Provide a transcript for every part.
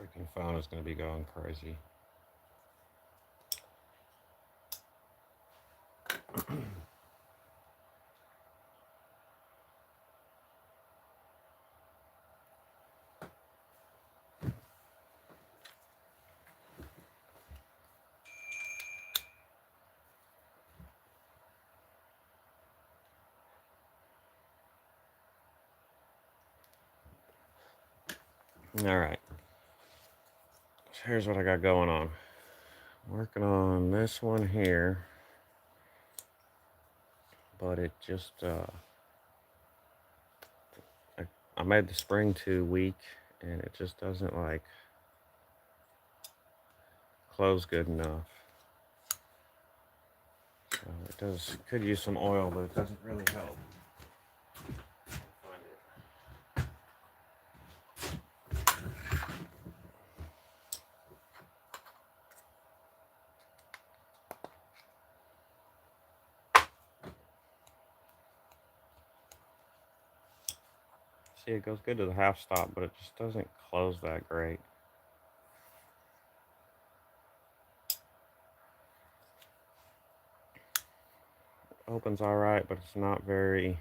Freaking phone is going to be going crazy. All right. So here's what I got going on. Working on this one here, but it just I made the spring too weak, and it just doesn't like close good enough. So it could use some oil, but it doesn't really help. See, it goes good to the half stop, but it just doesn't close that great. It opens all right, but it's not very.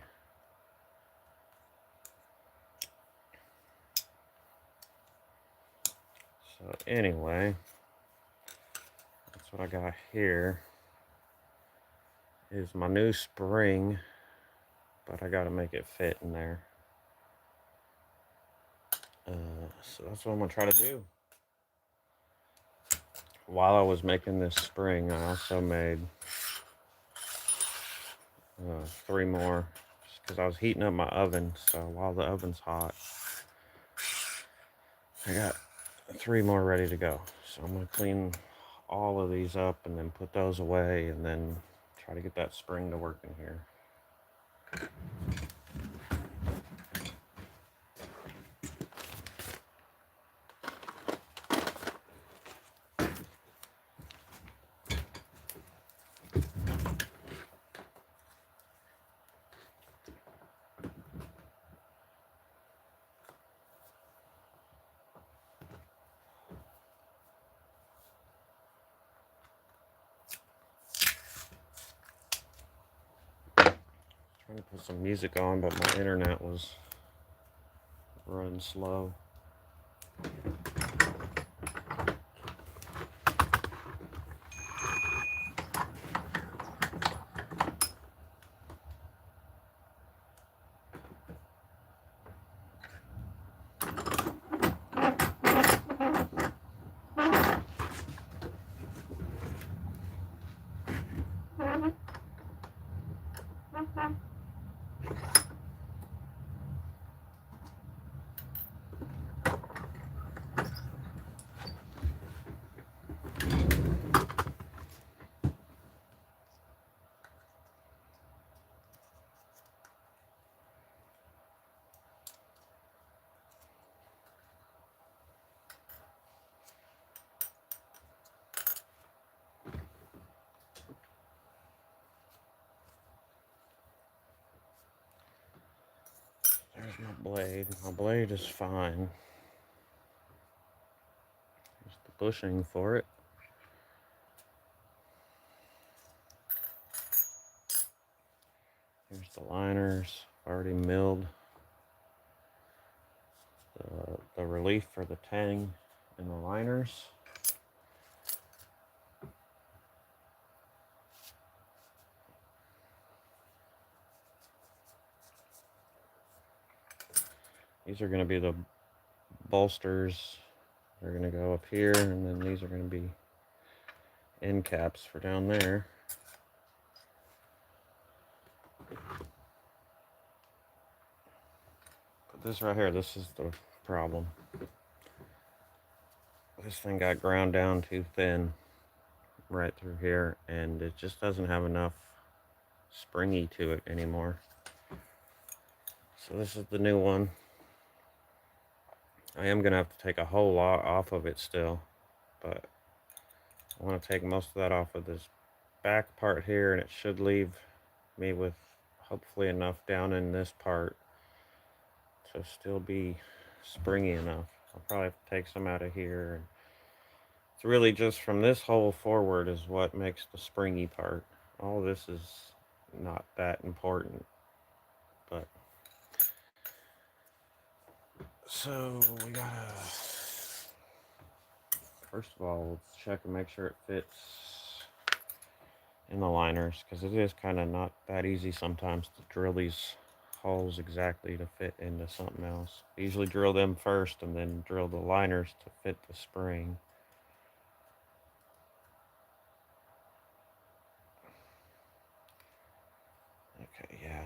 So anyway, that's what I got here. Is my new spring, but I got to make it fit in there. So that's what I'm gonna try to do. While I was making this spring, I also made 3 more, just because I was heating up my oven. So while the oven's hot, I got 3 more ready to go. So I'm gonna clean all of these up and then put those away, and then try to get that spring to work in here. Trying to put some music on, but my internet was running slow. There's my blade. My blade is fine. There's the bushing for it. Here's the liners. Already milled the relief for the tang and the liners. These are going to be the bolsters. They're going to go up here, and then these are going to be end caps for down there. This right here, this is the problem. This thing got ground down too thin right through here, and it just doesn't have enough springy to it anymore. So this is the new one. I am going to have to take a whole lot off of it still, but I want to take most of that off of this back part here, and it should leave me with hopefully enough down in this part to still be springy enough. I'll probably have to take some out of here. And it's really just from this hole forward is what makes the springy part. All this is not that important, but so we gotta, first of all, let's check and make sure it fits in the liners, because it is kind of not that easy sometimes to drill these holes exactly to fit into something else. I usually drill them first and then drill the liners to fit the spring. Okay, yeah,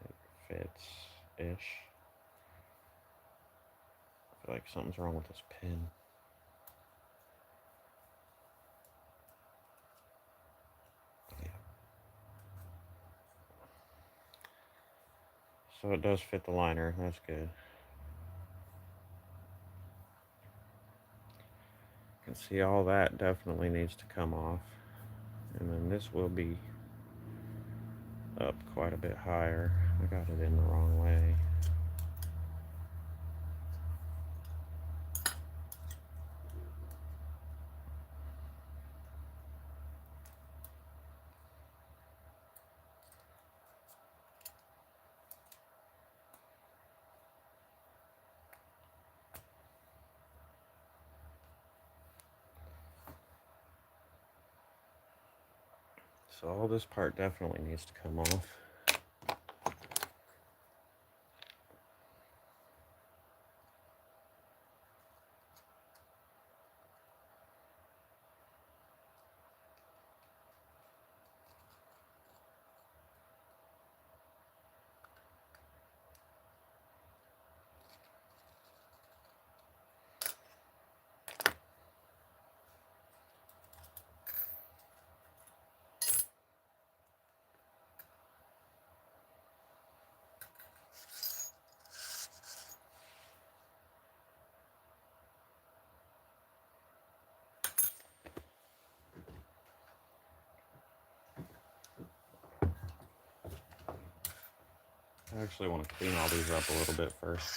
it fits-ish. I feel like something's wrong with this pin. Yeah. So it does fit the liner, that's good. You can see all that definitely needs to come off. And then this will be up quite a bit higher. I got it in the wrong way. So all this part definitely needs to come off. I actually want to clean all these up a little bit first.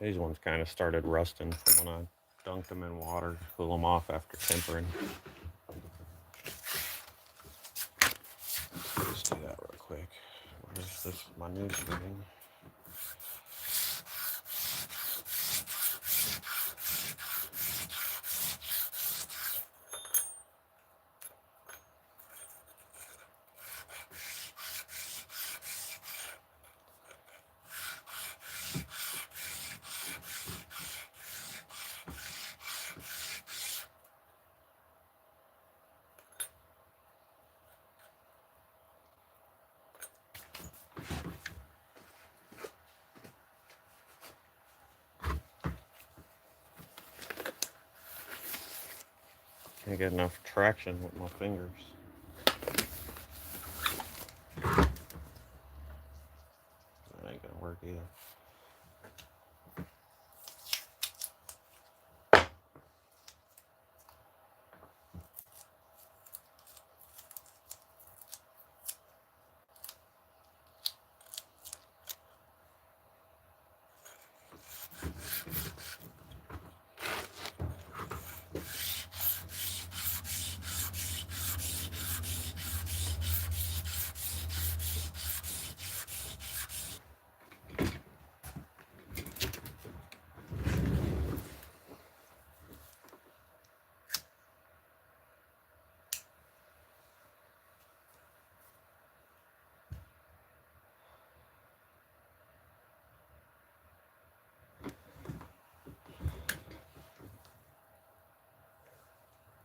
These ones kind of started rusting from when I dunked them in water to cool them off after tempering. Let's do that real quick. Where's this, my new string? Can't get enough traction with my fingers. That ain't gonna work either.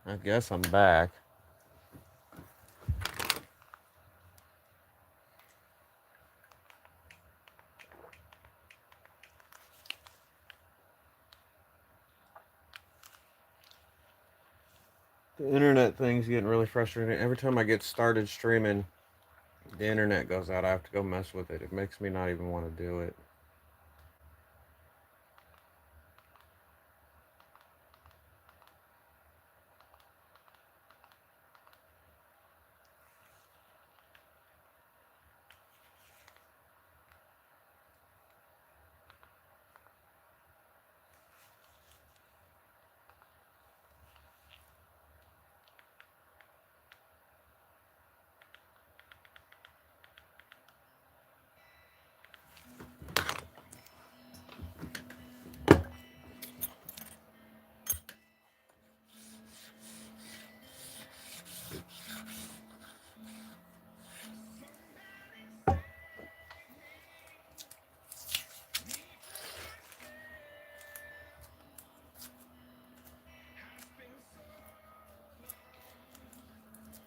I guess I'm back. The internet thing's getting really frustrating. Every time I get started streaming, the internet goes out. I have to go mess with it. It makes me not even want to do it.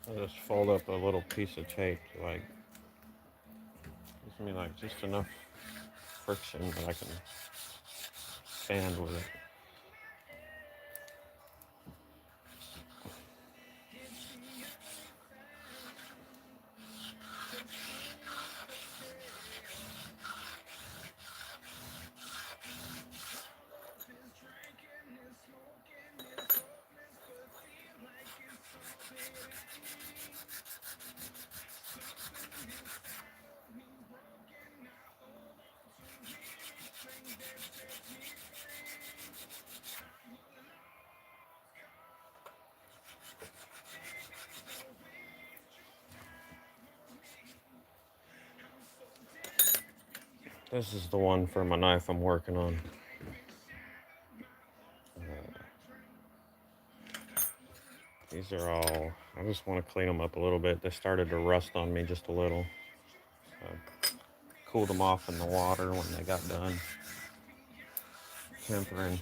I just fold up a little piece of tape to like gives me like just enough friction that I can stand with it. This is the one for my knife I'm working on. These are all, I just want to clean them up a little bit. They started to rust on me just a little. So cooled them off in the water when they got done tempering.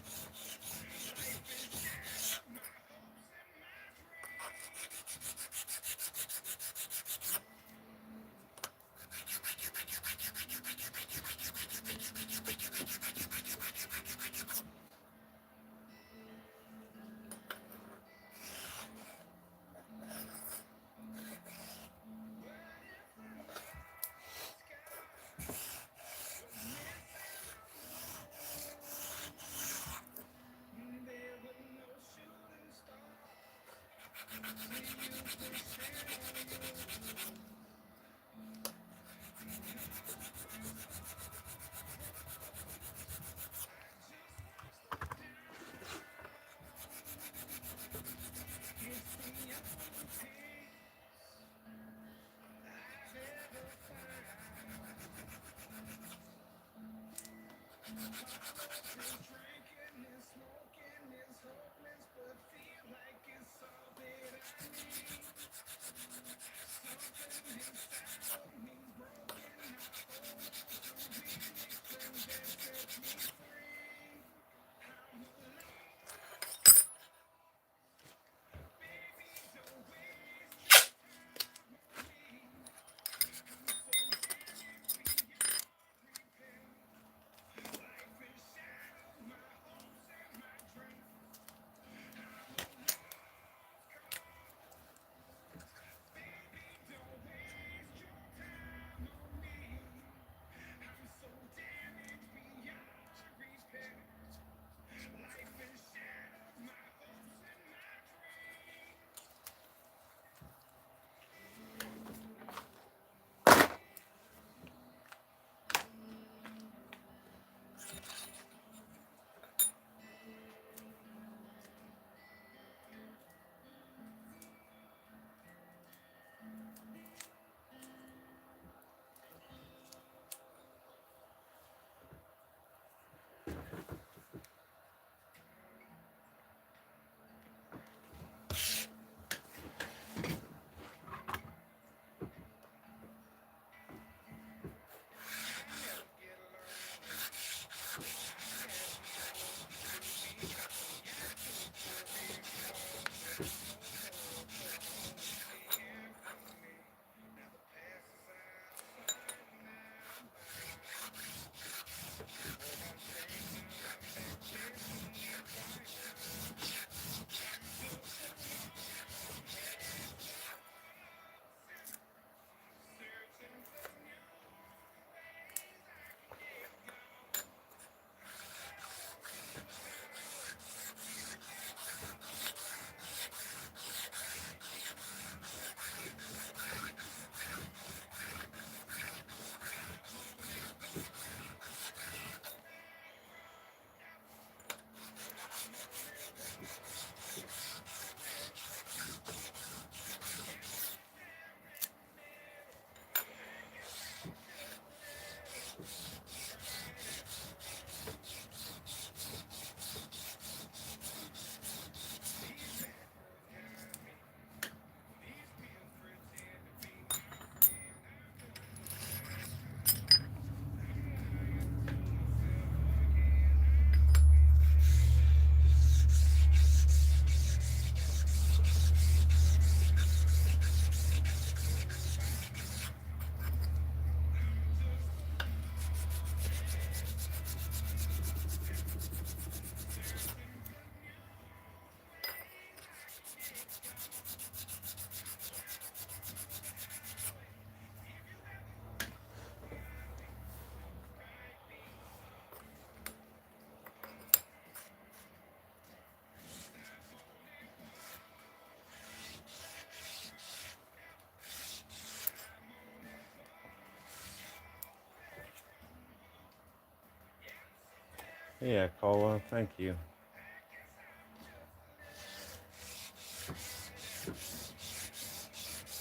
Yeah, Cola, thank you.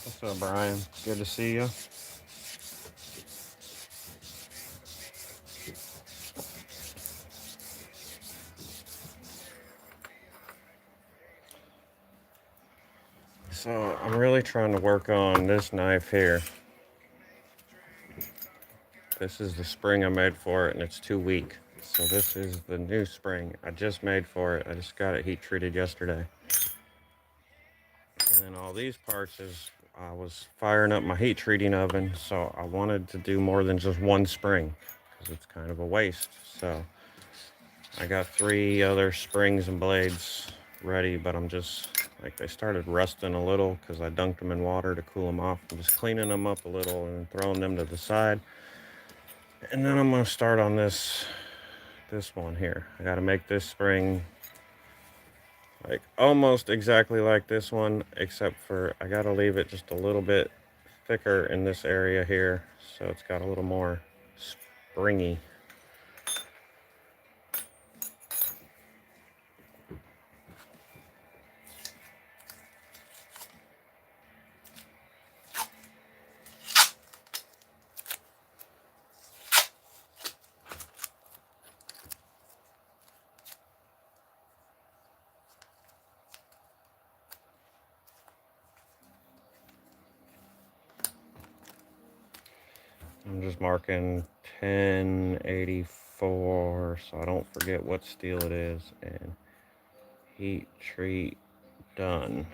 What's up, Brian? Good to see you. So I'm really trying to work on this knife here. This is the spring I made for it, and it's too weak. So this is the new spring I just made for it. I just got it heat treated yesterday. And then all these parts is I was firing up my heat treating oven, so I wanted to do more than just one spring because it's kind of a waste. So I got 3 other springs and blades ready, but I'm just like they started rusting a little because I dunked them in water to cool them off. I'm just cleaning them up a little and throwing them to the side. And then I'm gonna start on this one here. I got to make this spring like almost exactly like this one, except for I got to leave it just a little bit thicker in this area here, so it's got a little more springy. I'm just marking 1084 so I don't forget what steel it is, and heat treat done.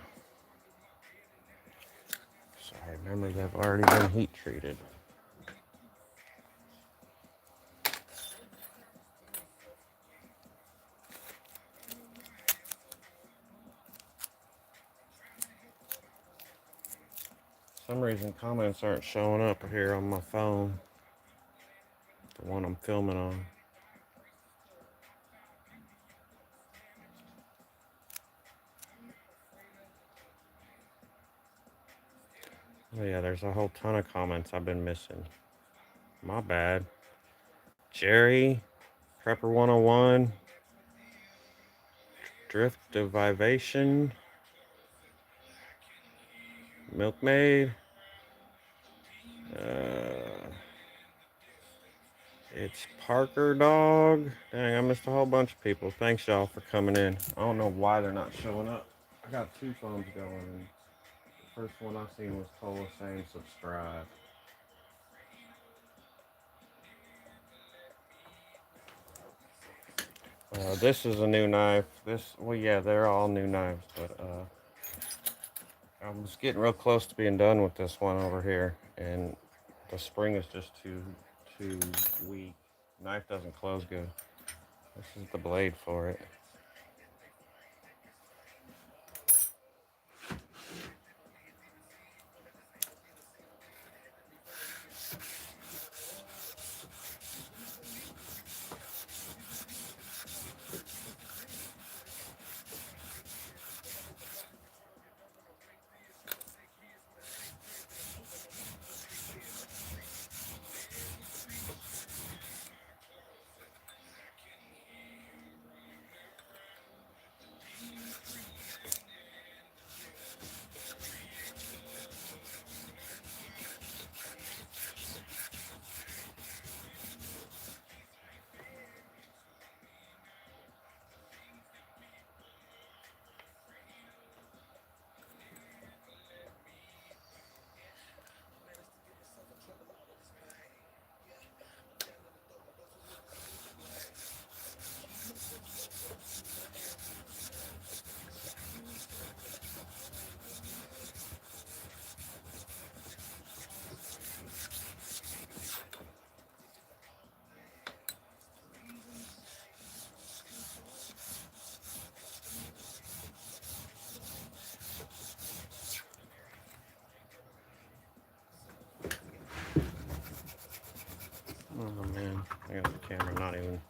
So I remember they've already been heat treated. For some reason comments aren't showing up here on my phone, the one I'm filming on. Oh yeah, there's a whole ton of comments I've been missing. My bad. Jerry, Prepper 101, Drift Divivation, Milkmaid. Uh, it's Parker Dog. Dang, I missed a whole bunch of people. Thanks y'all for coming in. I don't know why they're not showing up. I got 2 phones going, and the first one I seen was Tola saying subscribe. This is a new knife. Well, yeah, they're all new knives, but I was getting real close to being done with this one over here, and the spring is just too weak. Knife doesn't close good. This is the blade for it. Oh man, I got the camera not even.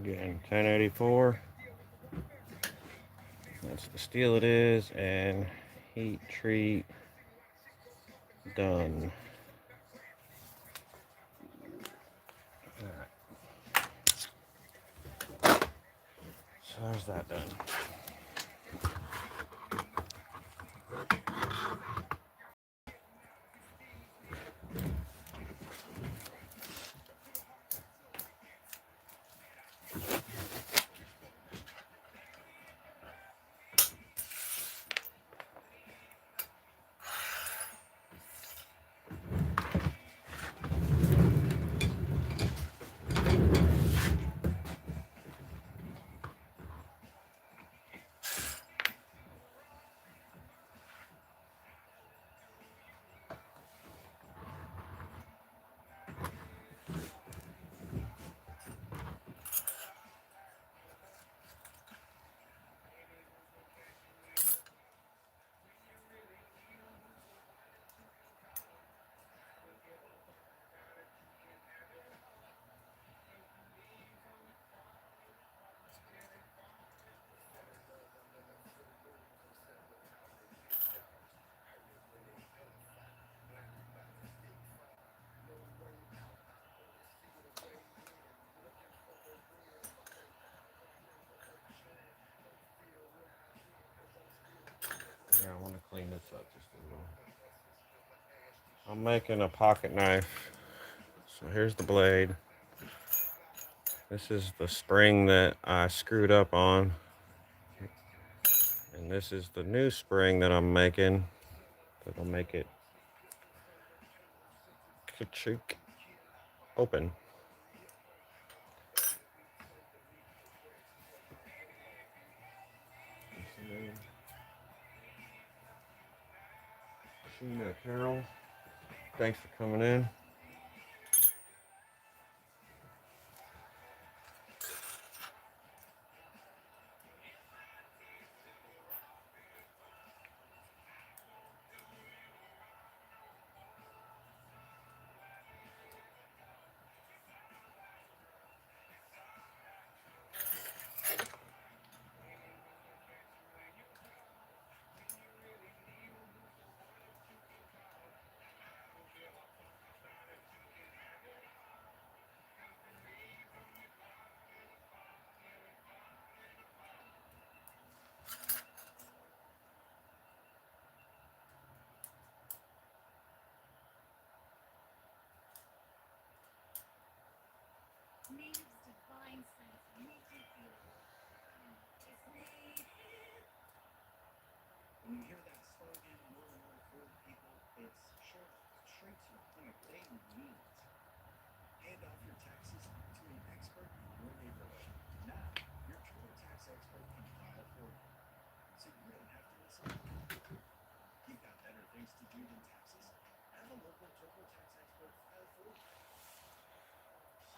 again. 1084. That's the steel it is, and heat treat done. So there's that done. Yeah, I want to clean this up just a little. I'm making a pocket knife. So here's the blade. This is the spring that I screwed up on. And this is the new spring that I'm making. That'll make it ka-chink open. Sheena Carroll, thanks for coming in.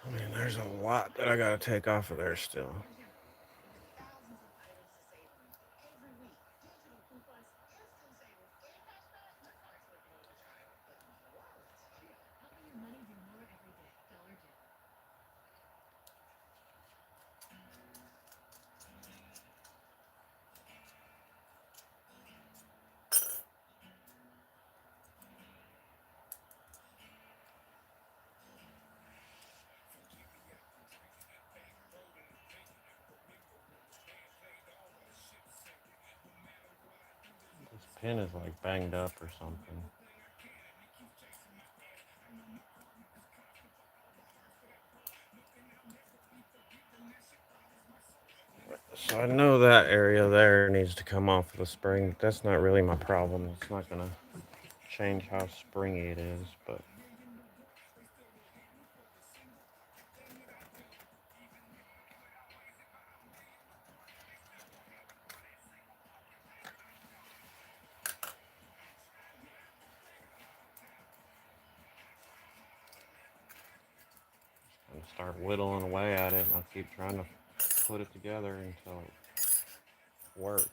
I mean, there's a lot that I gotta take off of there still. This pin is like banged up or something. So I know that area there needs to come off of the spring. That's not really my problem. It's not gonna change how springy it is, but I'm gonna start whittling away at it, and I'll keep trying to put it together until it works.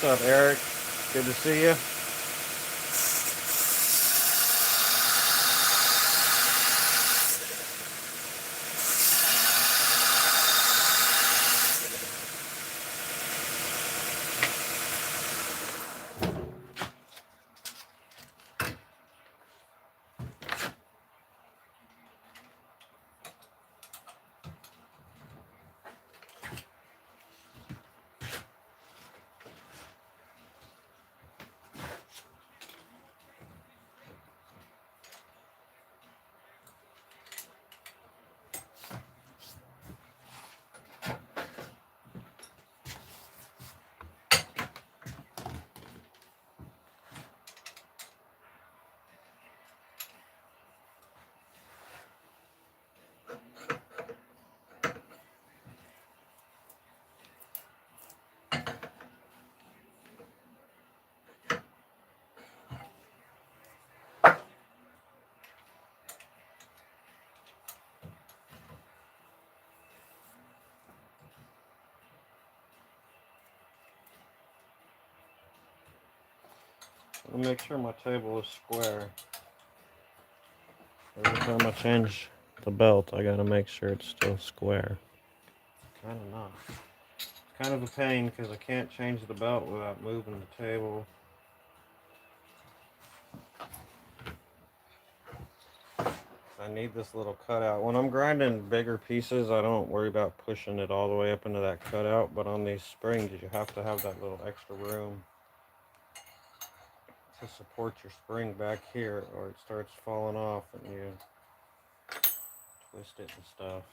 What's up, Eric? Good to see you. Let me make sure my table is square. Every time I change the belt, I gotta make sure it's still square. Kind of not. It's kind of a pain because I can't change the belt without moving the table. I need this little cutout. When I'm grinding bigger pieces, I don't worry about pushing it all the way up into that cutout, but on these springs, you have to have that little extra room to support your spring back here, or it starts falling off and you twist it and stuff.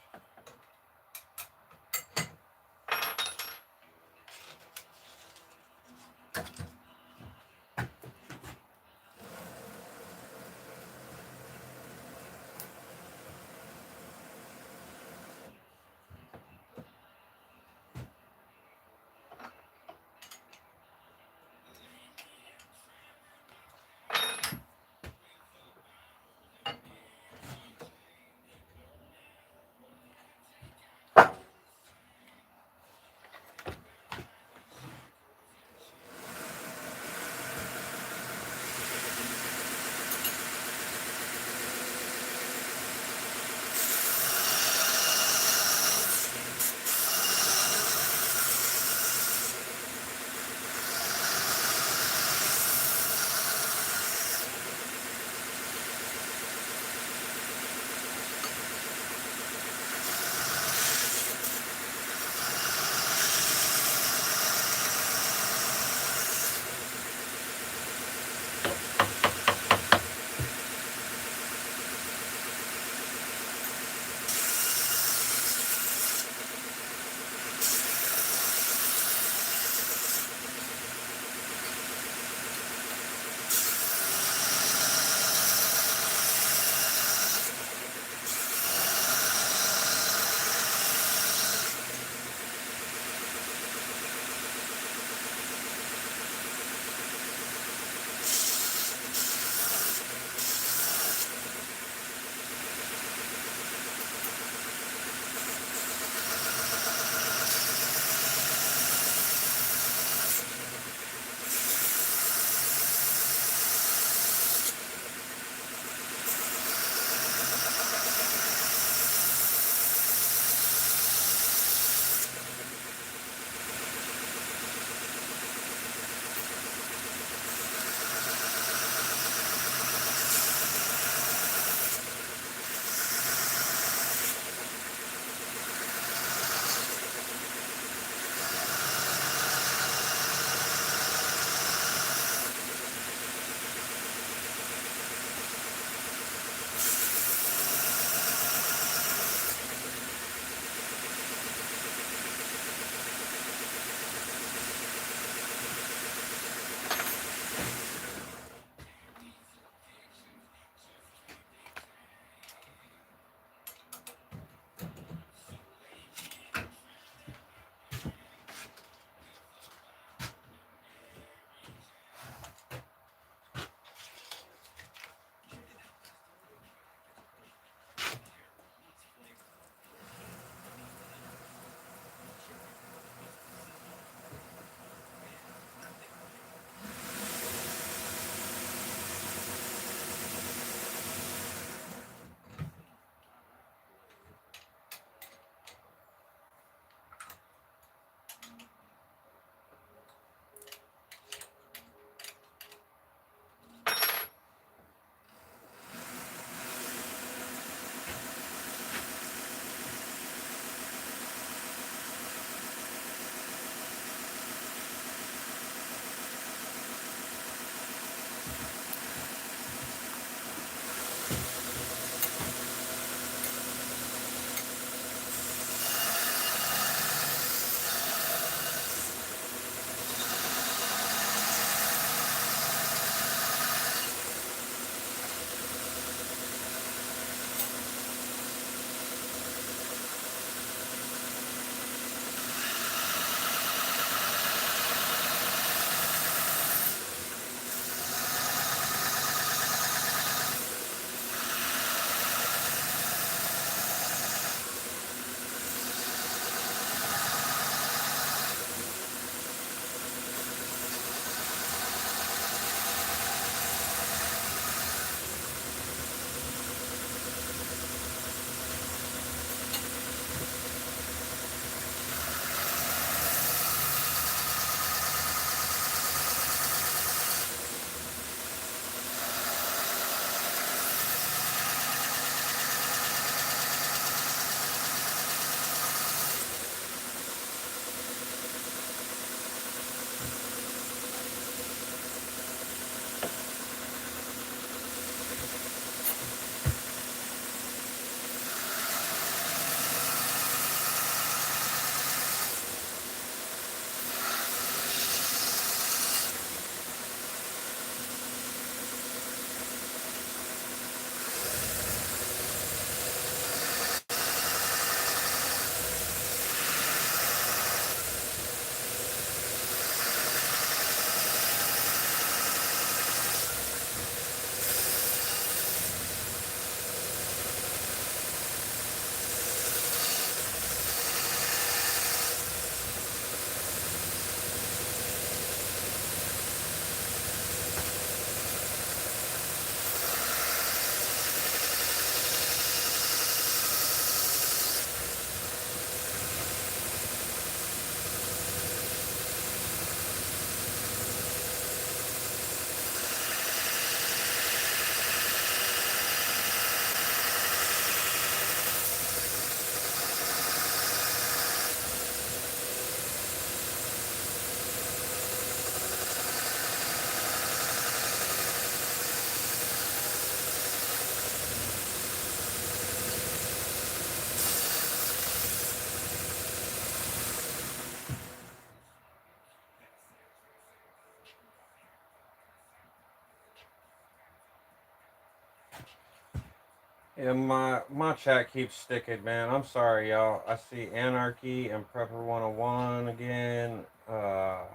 Yeah, my chat keeps sticking, man. I'm sorry, y'all. I see Anarchy and Prepper 101 again. None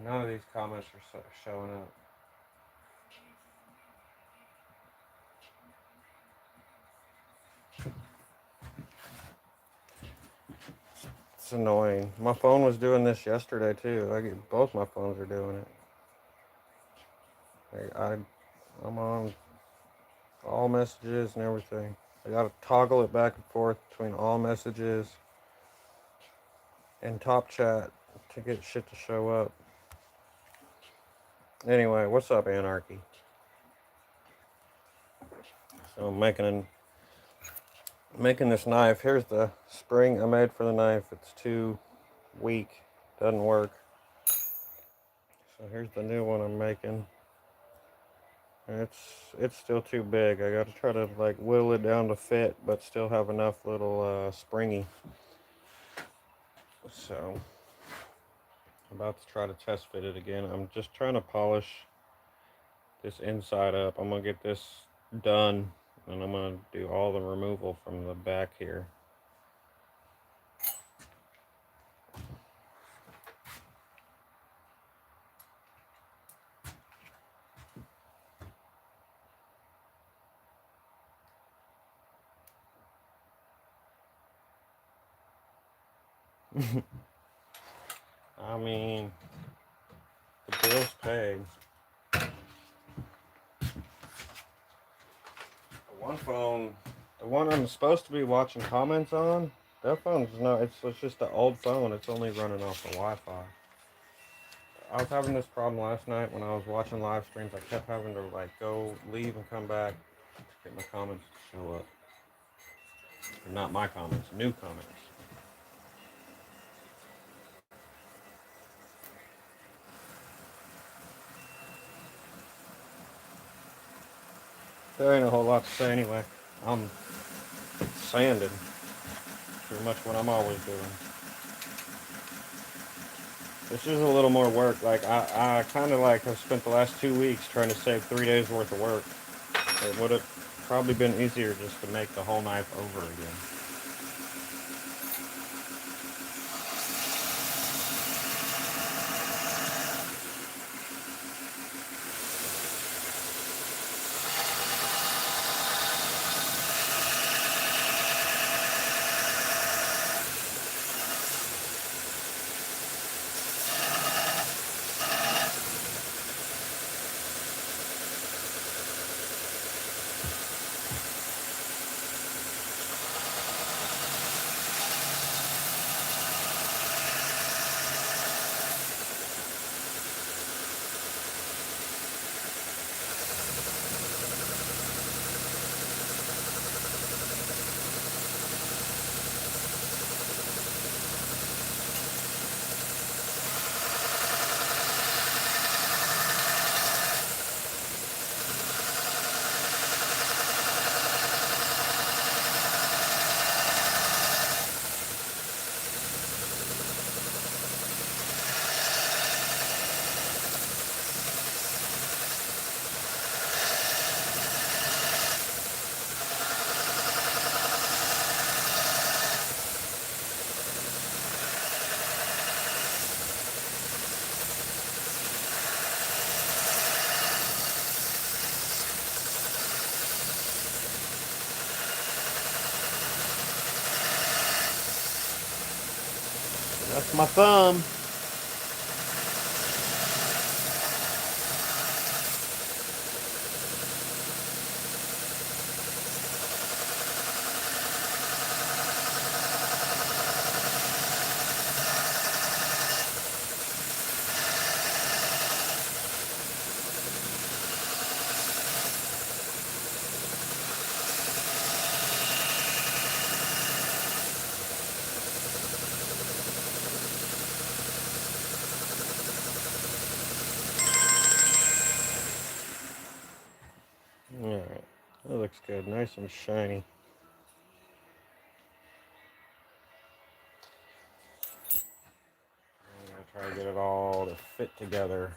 of these comments are showing up. It's annoying. My phone was doing this yesterday too. Both my phones are doing it. I'm on all messages and everything. I gotta toggle it back and forth between all messages and top chat to get shit to show up. Anyway, what's up, Anarchy? So I'm making this knife. Here's the spring I made for the knife. It's too weak, doesn't work. So here's the new one I'm making. It's still too big. I got to try to like whittle it down to fit, but still have enough little springy. So I'm about to try to test fit it again. I'm just trying to polish this inside up. I'm gonna get this done, and I'm gonna do all the removal from the back here. I mean, the bill's paid. The one phone, the one I'm supposed to be watching comments on, that phone's not. It's just an old phone. It's only running off the Wi-Fi. I was having this problem last night when I was watching live streams. I kept having to like go leave and come back to get my comments to show up. Or not my comments, new comments. There ain't a whole lot to say anyway. I'm sanding. Pretty much what I'm always doing. This is a little more work. Like I kind of like have spent the last 2 weeks trying to save 3 days worth of work. It would have probably been easier just to make the whole knife over again. That's my thumb. Alright, that looks good. Nice and shiny. I'm gonna try to get it all to fit together.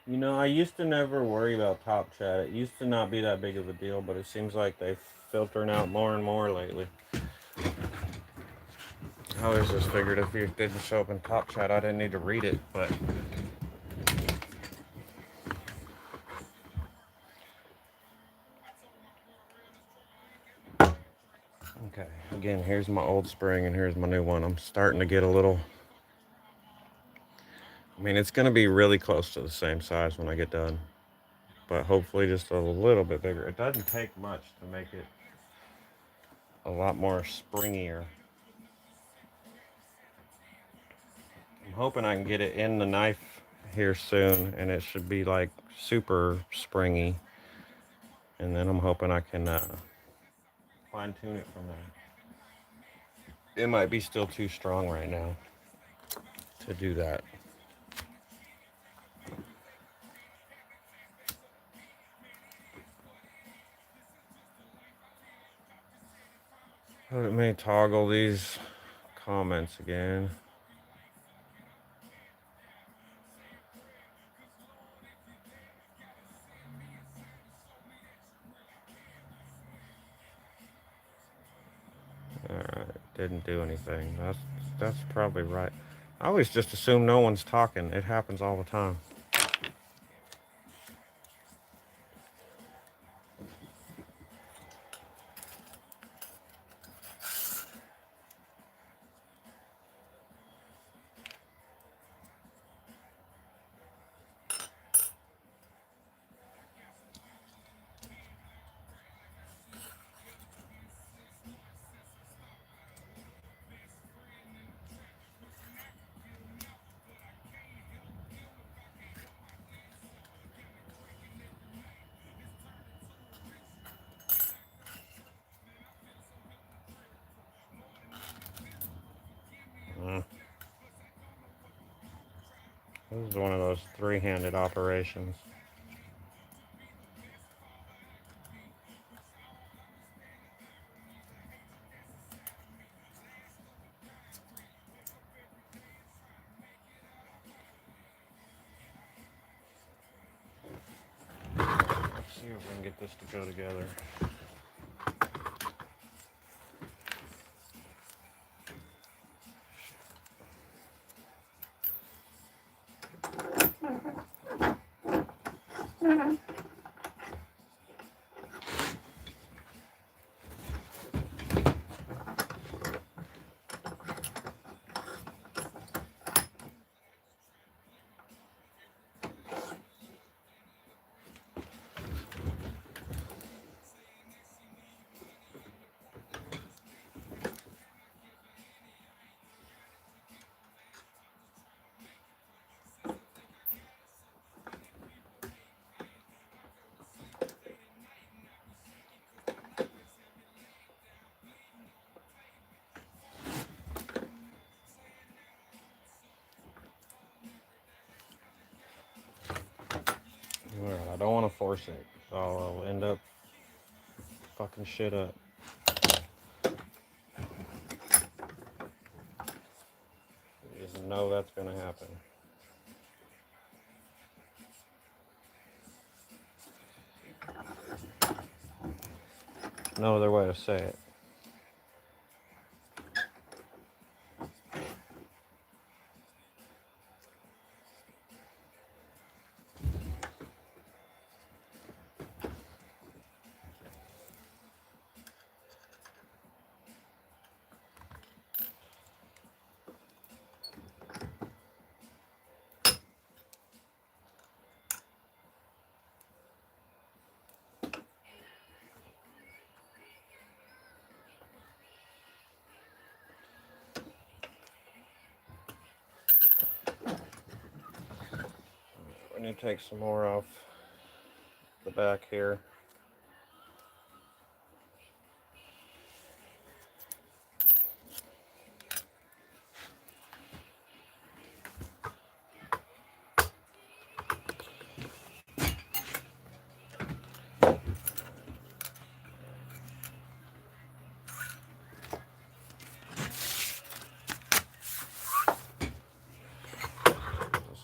You know, I used to never worry about Top Chat. It used to not be that big of a deal, but it seems like they're filtering out more and more lately. I always just figured if you didn't show up in Top Chat, I didn't need to read it, but okay. Again, here's my old spring and here's my new one. I'm starting to get a little. I mean, it's going to be really close to the same size when I get done, but hopefully just a little bit bigger. It doesn't take much to make it a lot more springier. I'm hoping I can get it in the knife here soon and it should be like super springy. And then I'm hoping I can fine tune it from there. It might be still too strong right now to do that. Let me toggle these comments again. Alright, didn't do anything. That's probably right. I always just assume no one's talking. It happens all the time. Uh, this is one of those three-handed operations. Let's see if we can get this to go together. Alright, I don't want to force it. I'll end up fucking shit up. You just know that's gonna happen. No other way to say it. We need to take some more off the back here.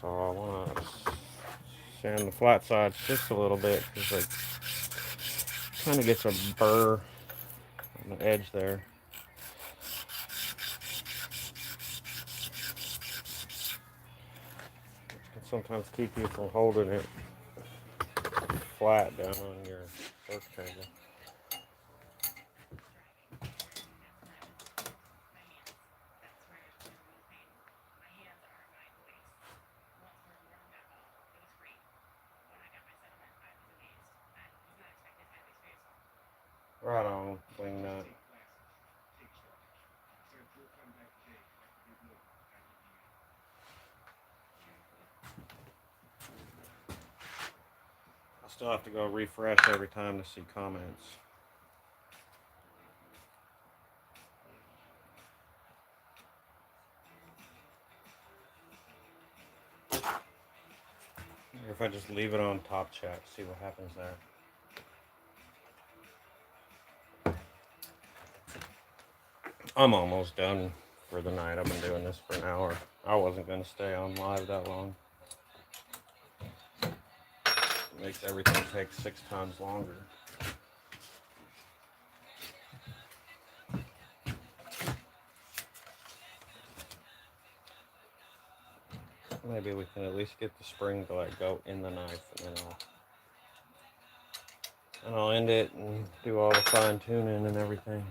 So I want to And the flat side's just a little bit because it kind of gets a burr on the edge there. It can sometimes keep you from holding it flat down on your work table. Right on, wing nut. I still have to go refresh every time to see comments. Or if I just leave it on top chat, see what happens there. I'm almost done for the night. I've been doing this for an hour. I wasn't going to stay on live that long. It makes everything take 6 times longer. Maybe we can at least get the spring to like go in the knife, and then I'll end it and do all the fine tuning and everything.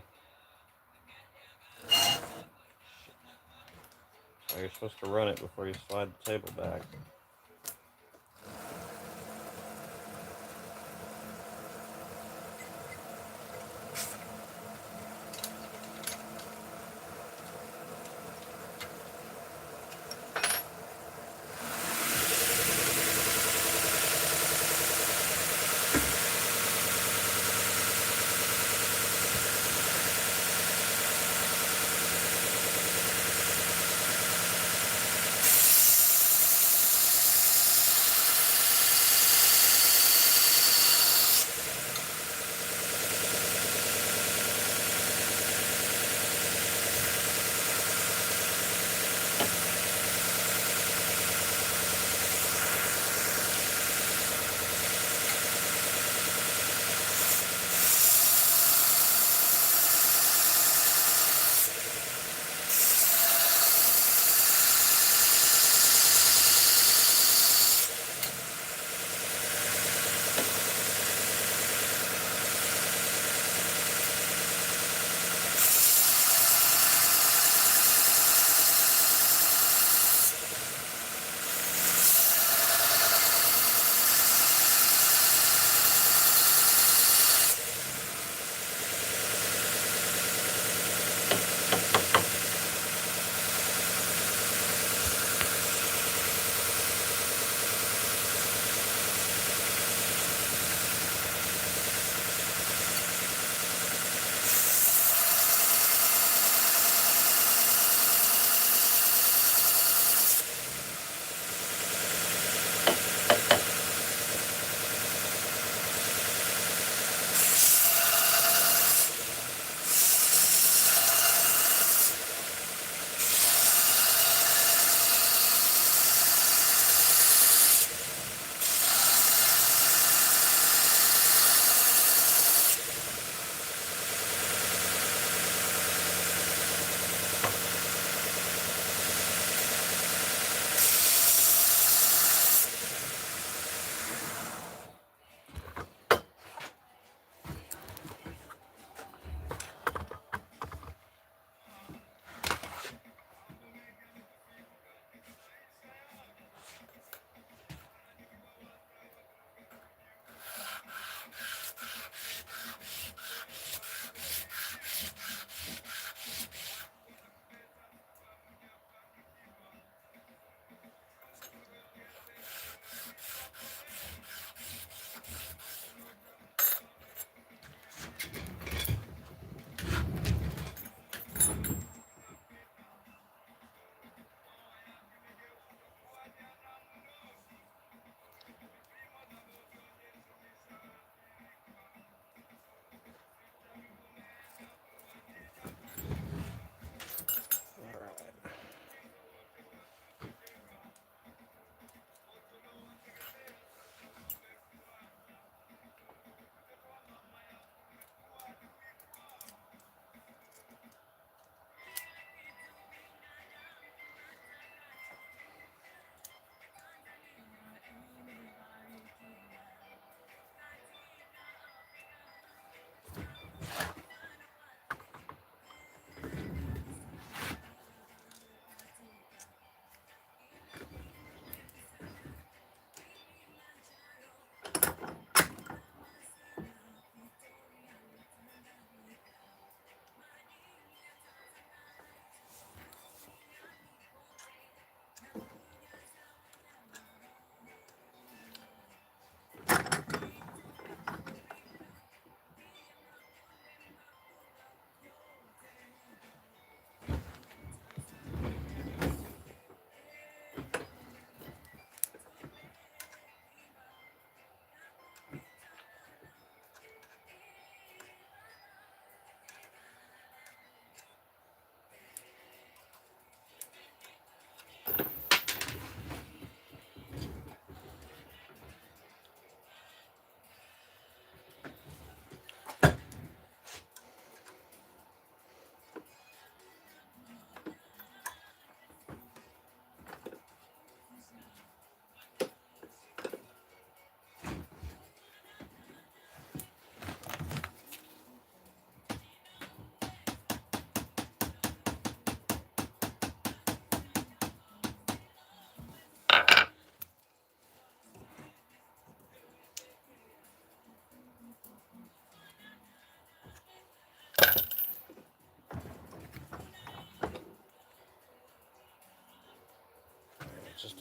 So you're supposed to run it before you slide the table back.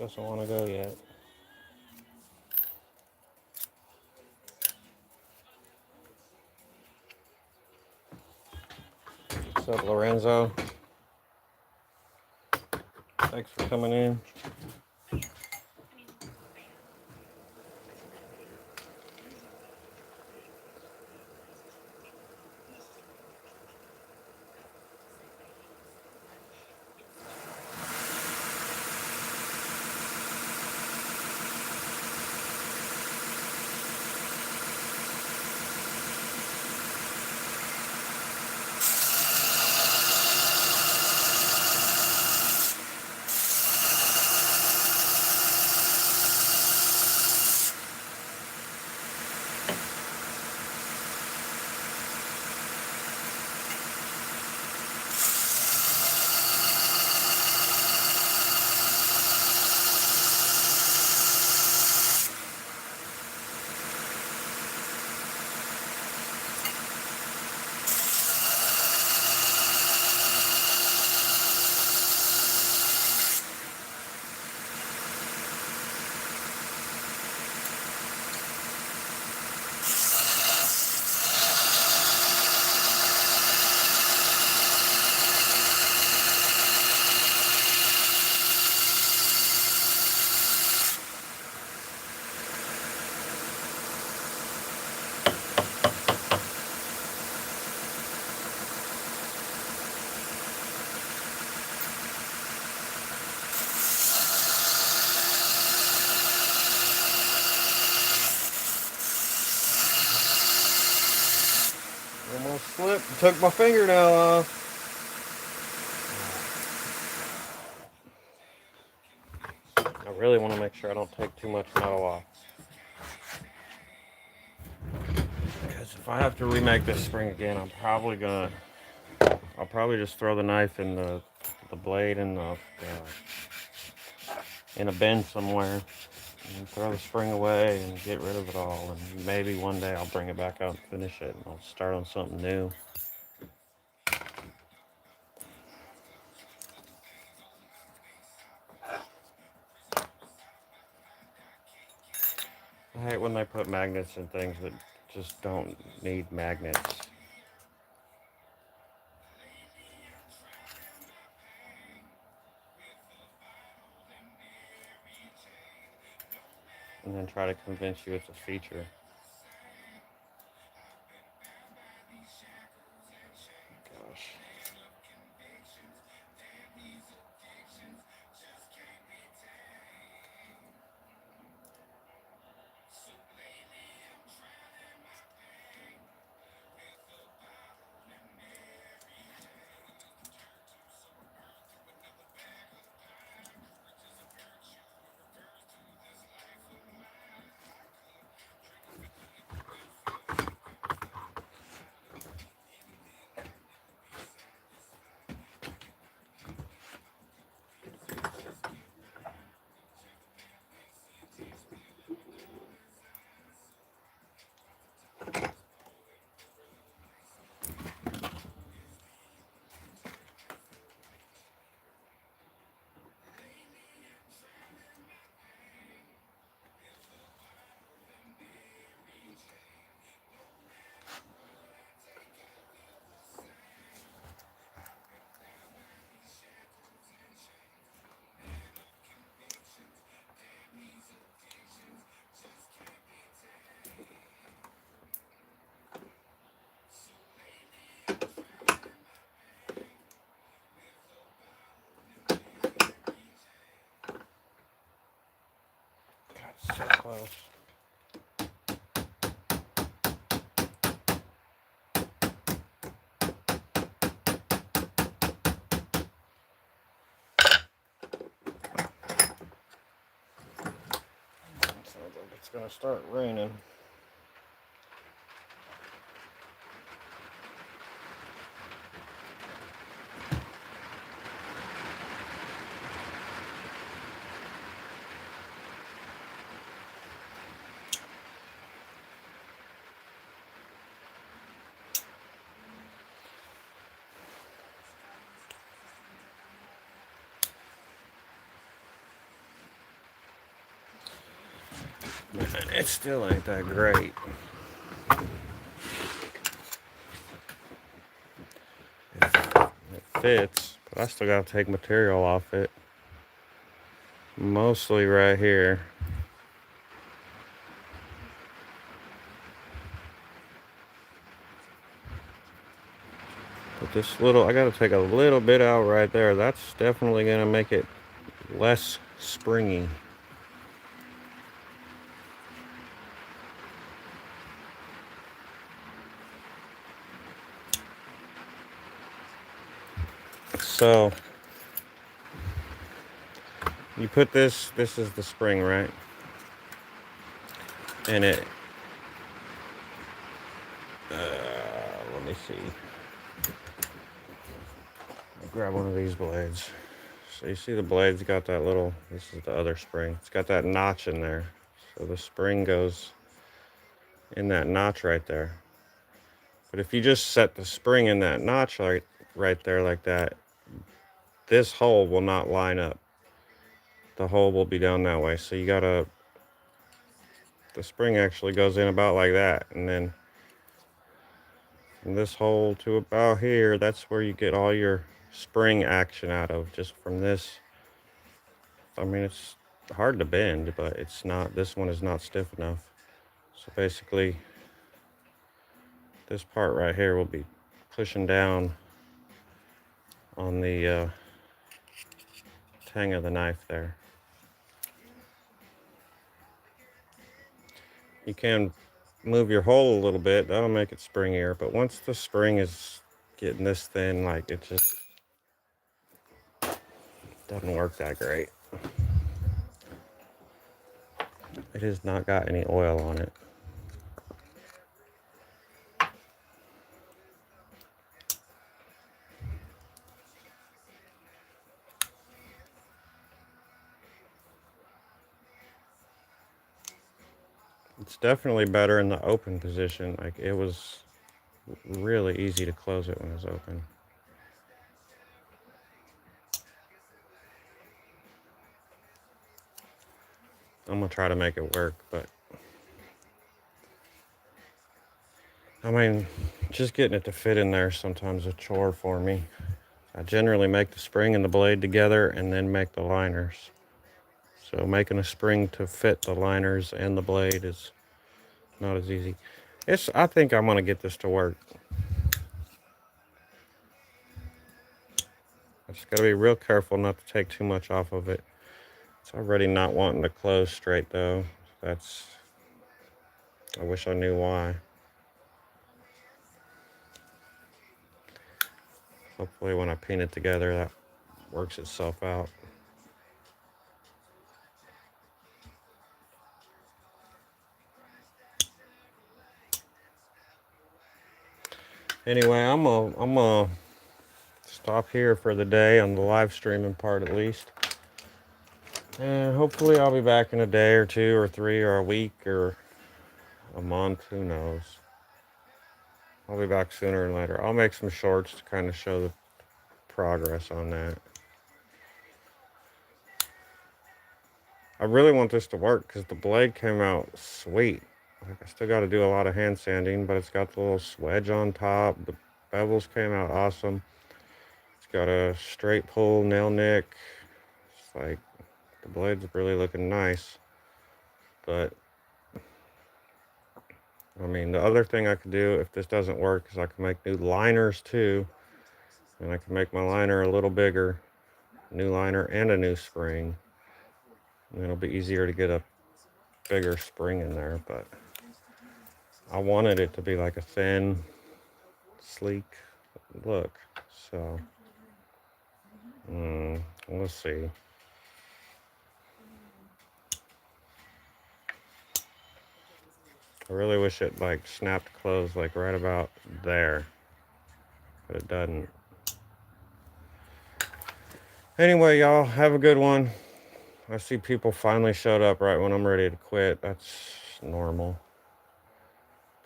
doesn't want to go yet. What's up, Lorenzo? Thanks for coming in. Almost slipped. Took my fingernail off. I really want to make sure I don't take too much metal off. Because if I have to remake this spring again, I'll probably just throw the knife in the blade in in a bin somewhere and throw the spring away and get rid of it all. And maybe one day I'll bring it back out and finish it, and I'll start on something new. I hate when they put magnets in things that just don't need magnets. And then try to convince you it's a feature. Gosh. God, so close. Sounds like it's gonna start raining. It still ain't that great. It fits, but I still gotta take material off it. Mostly right here. But this little, I gotta take a little bit out right there. That's definitely gonna make it less springy. So you put this is the spring, right? And it, let me see. I'll grab one of these blades. So you see the blade's got that little, this is the other spring. It's got that notch in there. So the spring goes in that notch right there. But if you just set the spring in that notch right there like that, this hole will not line up. The hole will be down that way. So you gotta, the spring actually goes in about like that. And then from this hole to about here, that's where you get all your spring action out of. Just from this, I mean, it's hard to bend, but it's not, this one is not stiff enough. So basically, this part right here will be pushing down on the tang of the knife there. You can move your hole a little bit, that'll make it springier, but once the spring is getting this thin, like, it just doesn't work that great. It has not got any oil on it. It's definitely better in the open position. Like, it was really easy to close it when it was open. I'm gonna try to make it work, but I mean, just getting it to fit in there is sometimes a chore for me. I generally make the spring and the blade together and then make the liners. So making a spring to fit the liners and the blade is not as easy. I think I'm gonna get this to work. I just gotta be real careful not to take too much off of it. It's already not wanting to close straight though. I wish I knew why. Hopefully when I pin it together that works itself out. Anyway, I'm gonna stop here for the day on the live streaming part at least. And hopefully I'll be back in a day or two or three or a week or a month, who knows. I'll be back sooner than later. I'll make some shorts to kind of show the progress on that. I really want this to work because the blade came out sweet. Like, I still got to do a lot of hand sanding, but it's got the little swedge on top. The bevels came out awesome. It's got a straight pull nail nick. It's like, the blade's really looking nice. But I mean, the other thing I could do if this doesn't work is I can make new liners too. And I can make my liner a little bigger. New liner and a new spring. And it'll be easier to get a bigger spring in there. But I wanted it to be like a thin, sleek look. So, we'll see. I really wish it like snapped closed like right about there. But it doesn't. Anyway, y'all, have a good one. I see people finally showed up right when I'm ready to quit. That's normal.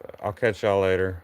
But I'll catch y'all later.